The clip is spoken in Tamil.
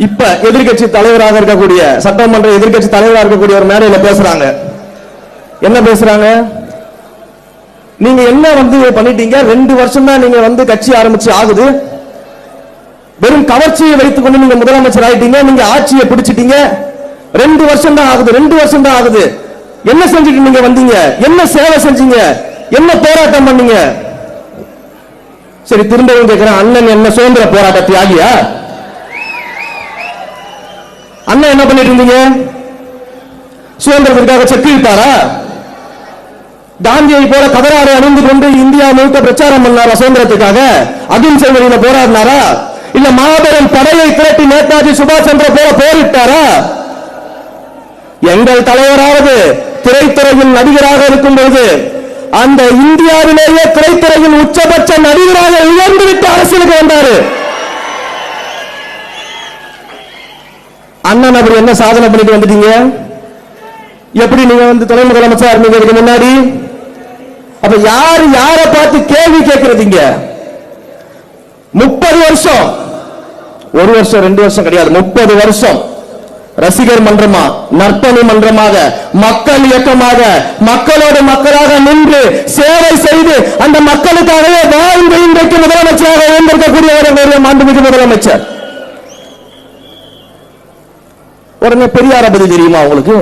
இப்ப எதிர்கட்சி தலைவராக இருக்கக்கூடிய சட்டமன்ற எதிர்கட்சி தலைவராக இருக்கக்கூடிய ஒரு மேடையில பேசுறாங்க. என்ன பேசுறாங்க? நீங்க என்ன பண்ணிட்டீங்க? 2 வருஷம் தான் நீங்க கட்சி ஆரம்பிச்சு ஆகுது. வெறும் கவர்ச்சியை வைத்துக் கொண்டு நீங்க முதலமைச்சர் ஆயிட்டீங்க. நீங்க ஆட்சியை பிடிச்சிட்டீங்க. 2 வருஷம் தான் ஆகுது. 2 வருஷம் தான் ஆகுது. என்ன செஞ்சுட்டு நீங்க வந்தீங்க? என்ன சேவை செஞ்சீங்க? என்ன போராட்டம் பண்ணீங்க? சரி, திரும்பவும் கேட்கிறேன், அண்ணன் என்ன சுதந்திர போராட்ட தியாகியா? அண்ணன் என்ன பண்ணிட்டு இருந்தீங்க? சுதந்திரத்திற்காக செக்கு விட்டாரா? காந்தியை போல கதராரை அணிந்து கொண்டு இந்தியா முழுக்க பிரச்சாரம் பண்ணாரா? சுதந்திரத்துக்காக அகிம்சை வழியில போராடினாரா? இல்ல மாபெரும் படையை திரட்டி நேதாஜி சுபாஷ் சந்திர போல போரிட்டாரா? எங்கள் தலைவராவது திரைத்துறையில் நடிகராக இருக்கும் பொழுது அந்த இந்தியாவிலேயே திரைத்துறையில் உச்சபட்ச நடிகராக உயர்ந்துவிட்டு அரசியலுக்கு வந்தாரு. அண்ணன் அப்படி என்ன சாதனை பண்ணிட்டு வந்துட்டீங்க? எப்படி நீங்க துணை முதலமைச்சர் இருந்ததுக்கு முன்னாடி? அப்ப யாரு யாரை பார்த்து கேள்வி கேட்கறதுங்க? 30 வருஷம், 1 வருஷம் 2 வருஷம் கிடையாது, 30 வருஷம் ரசிகர் மன்றமா, நற்பணி மன்றமாக, மக்கள் இயக்கமாக, மக்களோடு மக்களாக நின்று சேவை செய்து அந்த மக்களுக்காகவே வாழ்ந்து இன்றைக்கு முதலமைச்சராக இருந்திருக்கக்கூடிய மாண்புமிகு முதலமைச்சர். உடனே பெரியாரை பத்தி தெரியுமா உங்களுக்கு?